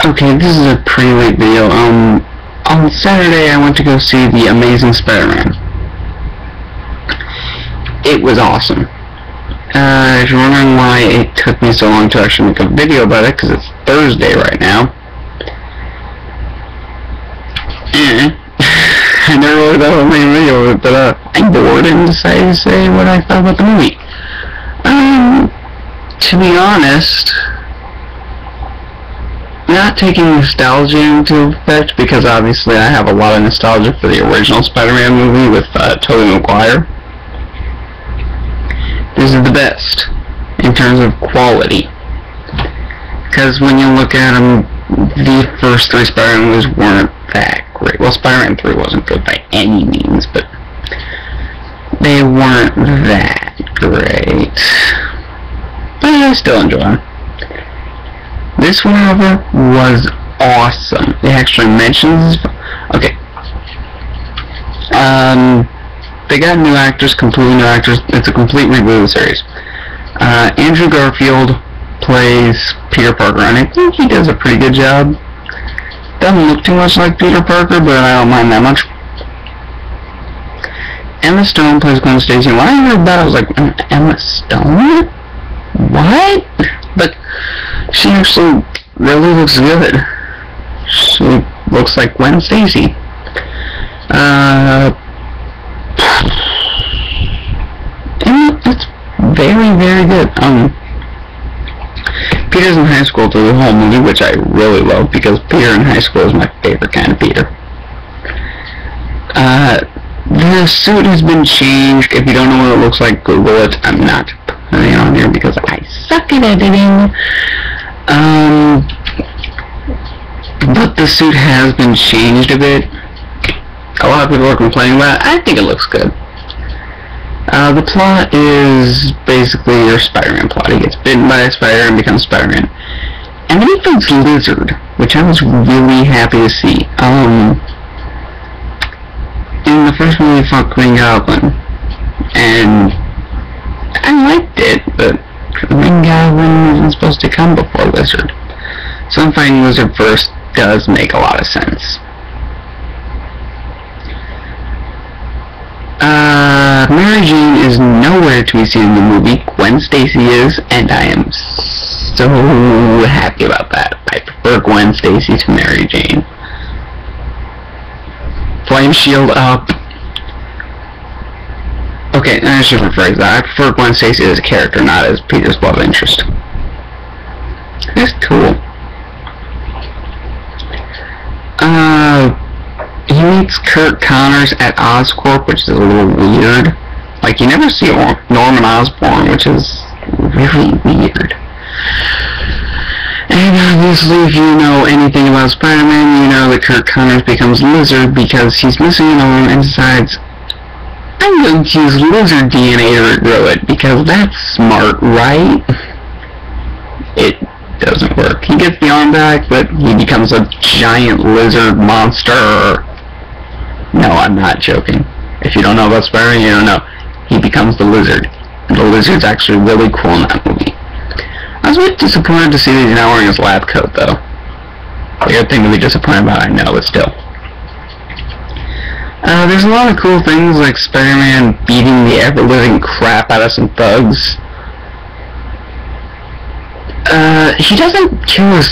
Okay, this is a pretty late video. On Saturday I went to go see The Amazing Spider-Man. It was awesome. If you're wondering why it took me so long to actually make a video about it, because it's Thursday right now. I never really thought I'd make a video of it, but I'm bored and decided to say what I thought about the movie. To be honest, not taking nostalgia into effect, because obviously I have a lot of nostalgia for the original Spider-Man movie with Tobey Maguire. This is the best in terms of quality, because when you look at them, the first three Spider-Man movies weren't that great. Well, Spider-Man 3 wasn't good by any means, but they weren't that great. But I still enjoy them. This one, however, was awesome. It actually mentions... Okay. They got new actors, completely new actors. It's a complete reboot of the series. Andrew Garfield plays Peter Parker, and I think he does a pretty good job. Doesn't look too much like Peter Parker, but I don't mind that much. Emma Stone plays Gwen Stacy. When I heard that, I was like, Emma Stone? What? But she actually really looks good. She looks like Gwen Stacy. It's very, very good. Peter's in high school through the whole movie, which I really love, because Peter in high school is my favorite kind of Peter. The suit has been changed. If you don't know what it looks like, Google it. I'm not putting it on here because I suck at editing. But the suit has been changed a bit. A lot of people are complaining about it. I think it looks good. The plot is basically your Spider-Man plot. He gets bitten by a spider and becomes Spider-Man. And then he fights Lizard, which I was really happy to see. In the first movie, he fought Green Goblin. And I liked it, but Green Goblin wasn't supposed to come before Lizard. So him fighting Lizard first does make a lot of sense. Mary Jane is nowhere to be seen in the movie. Gwen Stacy is, and I am so happy about that. I prefer Gwen Stacy to Mary Jane. Flame shield up. Okay, I should rephrase that. I prefer Gwen Stacy as a character, not as Peter's love interest. That's cool. He meets Curt Connors at Oscorp, which is a little weird. Like, you never see Norman Osborn, which is really weird. And obviously, if you know anything about Spider-Man, you know that Curt Connors becomes Lizard because he's missing an arm and decides, I'm going to use lizard DNA to regrow it, because that's smart, right? It doesn't work. He gets the arm back, but he becomes a giant lizard monster. No, I'm not joking. If you don't know about Spider-Man, you don't know. He becomes the Lizard. The Lizard's actually really cool in that movie. I was a bit disappointed to see that he's not wearing his lab coat, though. A good thing to be disappointed about, I know, but still. There's a lot of cool things, like Spider-Man beating the ever-living crap out of some thugs. He doesn't kill his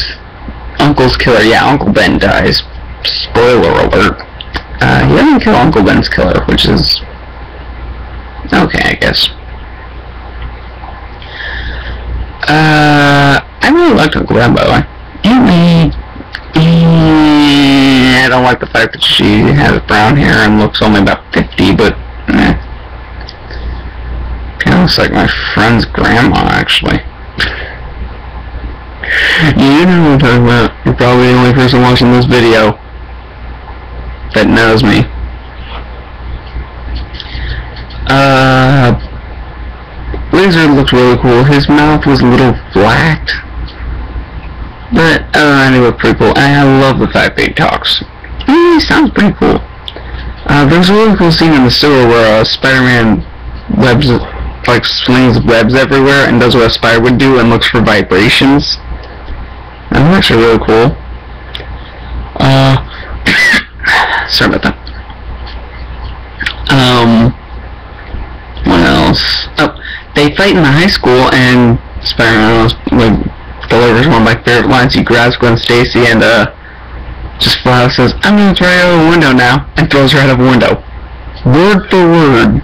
uncle's killer. Yeah, Uncle Ben dies. Spoiler alert. He doesn't kill Uncle Ben's killer, which is okay, I guess. I really liked Uncle Ben, by the way. I don't like the fact that she has brown hair and looks only about 50, but kinda looks like my friend's grandma, actually. You know what I'm talking about. You're probably the only person watching this video that knows me. Lizard looks really cool. His mouth was a little flat, but he looked pretty cool. And I love the fact that he talks. He sounds pretty cool. There's a really cool scene in the sewer where Spider-Man webs, like, slings webs everywhere and does what a spider would do and looks for vibrations. That's actually really cool. Sorry about that. What else? Oh, they fight in the high school, and Spider-Man delivers one of my favorite lines. He grabs Gwen Stacy and just flat out says, "I'm gonna throw you out of a window now," and throws her out of a window. Word for word.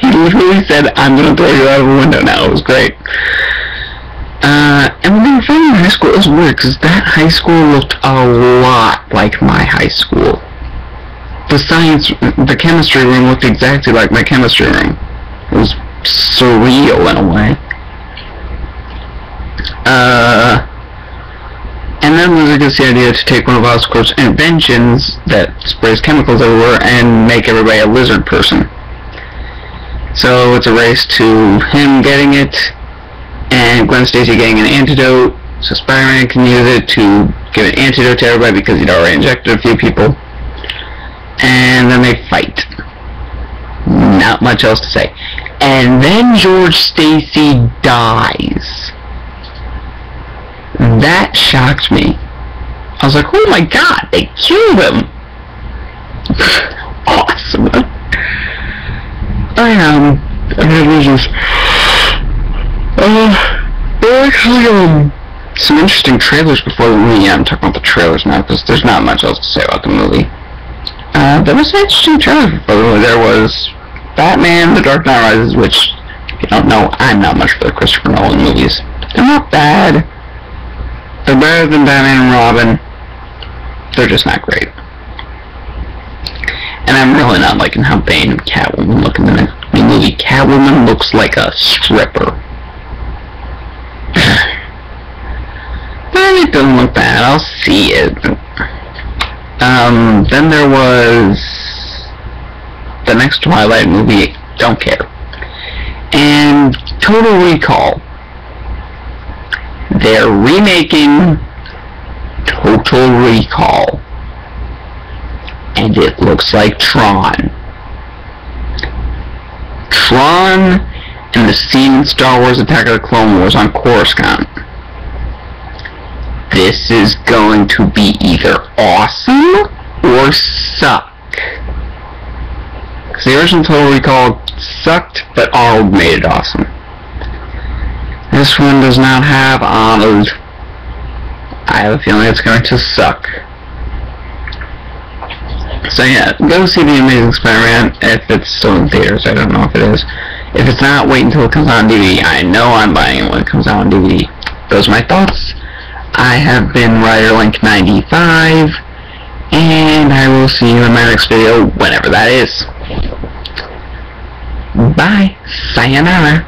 He literally said, "I'm gonna throw you out of a window now." It was great. And when they were fighting in high school, it was weird, because that high school looked a lot like my high school. The chemistry room looked exactly like my chemistry room. It was surreal in a way. And then Lizard gets the idea to take one of Oscorp's inventions that sprays chemicals everywhere and make everybody a lizard person. So it's a race to him getting it, and Gwen Stacy getting an antidote, so Spider-Man can use it to give an antidote to everybody because he'd already injected a few people. And then they fight. Not much else to say. And then George Stacy dies. That shocked me. I was like, oh my god, they killed him! Awesome. I had visions. Actually, some interesting trailers before the movie. Yeah, I'm talking about the trailers now, because there's not much else to say about the movie. There was an interesting trailer before the movie. There was Batman, The Dark Knight Rises, which, if you don't know, I'm not much for the Christopher Nolan movies. They're not bad. They're better than Batman and Robin. They're just not great. And I'm really not liking how Bane and Catwoman look in the new movie. Catwoman looks like a stripper. But it doesn't look bad. I'll see it. Then there was the next Twilight movie. Don't care. And Total Recall. They're remaking Total Recall. And it looks like Tron. Tron and the scene in Star Wars Attack of the Clone Wars on Coruscant. This is going to be either awesome or suck. Because the original Total Recall sucked, but Arnold made it awesome. This one does not have Arnold. I have a feeling it's going to suck. So yeah, go see The Amazing Spider-Man if it's still in theaters. I don't know if it is. If it's not, wait until it comes out on DVD. I know I'm buying it when it comes out on DVD. Those are my thoughts. I have been RiderLink95, and I will see you in my next video, whenever that is. Bye. Sayonara.